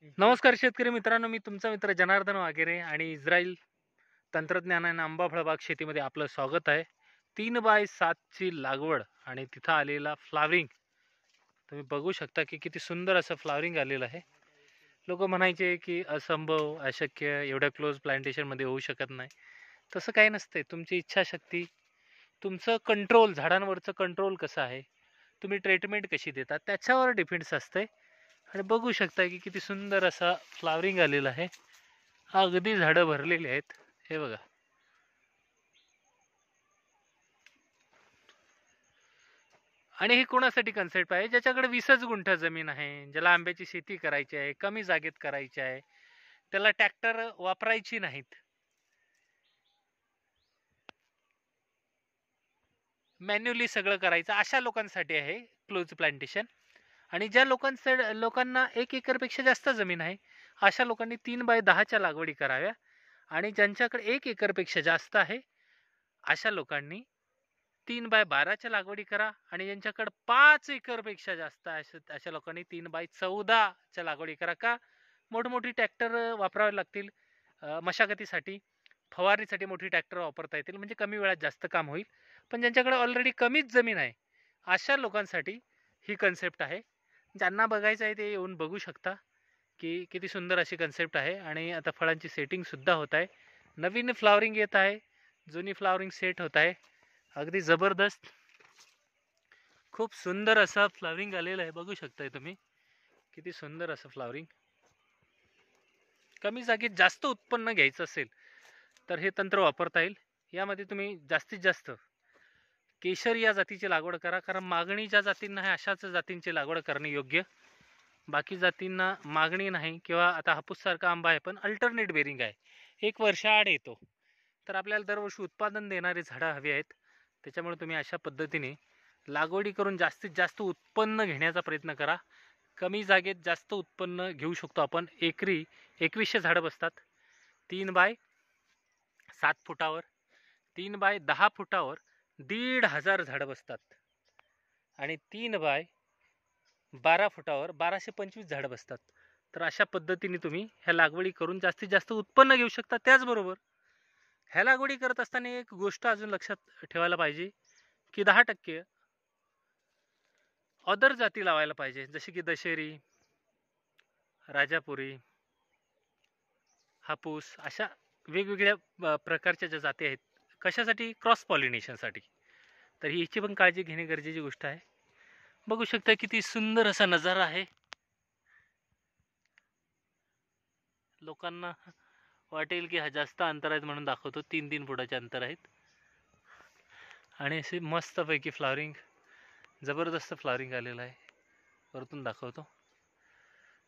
नमस्कार शेतकरी मित्रांनो, मी तुमचा मित्र जनार्दन वागेरे आणि इस्रायल तंत्रज्ञान आणि आंबा फळबाग शेतीमध्ये आपलं स्वागत आहे. 3x7 ची लागवड आणि तिथं आलेला फ्लावरिंग तुम्ही बघू शकता की किती सुंदर असं फ्लावरिंग आलेलं आहे. लोक म्हणायचे की असंभव, अशक्य, एवढ्या क्लोज प्लांटेशनमध्ये होऊ शकत नाही. तसं काही नसतंय. तुमची इच्छाशक्ती, तुमचं कंट्रोल, झाडांवरचं कंट्रोल कसं आहे, तुम्ही ट्रीटमेंट कशी देता त्याच्यावर डिपेंड्स असते. आणि बघू शकता की किती सुंदर असा फ्लावरिंग आलेला आहे. अगदी झाडं भरलेली आहेत, हे बघा. आणि हे कोणासाठी कन्सेप्ट आहे, ज्याच्याकडे 20च गुंठ जमीन आहे, ज्याला आंब्याची शेती करायची आहे, कमी जागेत करायची आहे, त्याला ट्रॅक्टर वापरायची नाहीत, मॅन्युअली सगळं करायचं, अशा लोकांसाठी आहे क्लोज प्लांटेशन. आणि ज्या लोकांना 1 एकरपेक्षा जास्त जमीन आहे, अशा लोकांनी 3x10च्या लागवडी कराव्या. आणि ज्यांच्याकडे 1 एकरपेक्षा जास्त आहे, अशा लोकांनी 3x12च्या लागवडी करा. आणि ज्यांच्याकडे 5 एकरपेक्षा जास्त आहे, अशा लोकांनी 3x14च्या लागवडी करा. का? मोठमोठी ट्रॅक्टर वापरावे लागतील मशागतीसाठी, फवारणीसाठी मोठी ट्रॅक्टर वापरता येतील, म्हणजे कमी वेळात जास्त काम होईल. पण ज्यांच्याकडे ऑलरेडी कमीच जमीन आहे, अशा लोकांसाठी ही कन्सेप्ट आहे. ज्यांना बघायचं आहे ते येऊन बघू शकता की किती सुंदर अशी कन्सेप्ट आहे. आणि आता फळांची सेटिंग सुद्धा होत आहे, नवीन फ्लावरिंग येत आहे, जुनी फ्लावरिंग सेट होत आहे. अगदी जबरदस्त, खूप सुंदर असं फ्लावरिंग आलेलं आहे, बघू शकताय तुम्ही किती सुंदर असं फ्लावरिंग. कमी जागेत जास्त उत्पन्न घ्यायचं असेल तर हे तंत्र वापरता येईल. यामध्ये तुम्ही जास्तीत जास्त केशर या जातीची लागवड करा, कारण मागणी ज्या जातींना आहे अशाच जातींची लागवड करणे योग्य. बाकी जातींना मागणी नाही, किंवा आता हापूस सारखा आंबा आहे पण अल्टरनेट बेरिंग आहे, 1 वर्षाआड येतो, तर आपल्याला दरवर्षी उत्पादन देणारी झाडं हवी आहेत. त्याच्यामुळे तुम्ही अशा पद्धतीने लागवडी करून जास्तीत जास्त उत्पन्न घेण्याचा प्रयत्न करा. कमी जागेत जास्त उत्पन्न घेऊ शकतो आपण. एकरी 2100 झाडं बसतात 3x7 फुटावर. 3x10 फुटावर 1500 झाडं बसतात. आणि 3x12 फुटावर 1225 झाडं बसतात. तर अशा पद्धतीने तुम्ही ह्या लागवडी करून जास्तीत जास्त उत्पन्न घेऊ शकता. त्याचबरोबर ह्या लागवडी करत असताना एक गोष्ट अजून लक्षात ठेवायला पाहिजे की 10% अदर जाती लावायला पाहिजे, जसे की दशेरी, राजापुरी, हापूस, अशा वेगवेगळ्या प्रकारच्या ज्या जाती आहेत. कशासाठी? क्रॉस पॉलिनेशनसाठी. तर हिची पण काळजी घेणे गरजेची गोष्ट आहे. बघू शकता किती सुंदर असा नजारा आहे. लोकांना वाटेल की हा जास्त अंतर आहेत म्हणून दाखवतो, 3-3 फुटाचे अंतर आहेत. आणि असे मस्तपैकी फ्लावरिंग, जबरदस्त फ्लावरिंग आलेलं आहे, वरतून दाखवतो.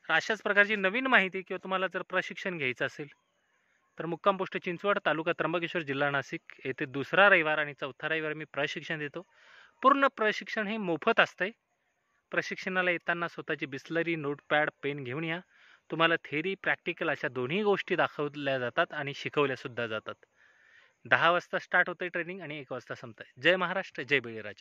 तर अशाच प्रकारची नवीन माहिती किंवा तुम्हाला जर प्रशिक्षण घ्यायचं असेल तर मुक्काम पोस्ट चिंचवड, तालुका त्र्यंबकेश्वर, जिल्हा नाशिक येथे 2रा रविवार आणि 4था रविवार मी प्रशिक्षण देतो. पूर्ण प्रशिक्षण हे मोफत असतंय. प्रशिक्षणाला येताना स्वतःची बिस्लरी, नोटपॅड, पेन घेऊन या. तुम्हाला थेरी, प्रॅक्टिकल अशा दोन्ही गोष्टी दाखवल्या जातात आणि शिकवल्या सुद्धा जातात. 10 वाजता स्टार्ट होते ट्रेनिंग आणि 1 वाजता संपतंय. जय महाराष्ट्र, जय बळीराजा.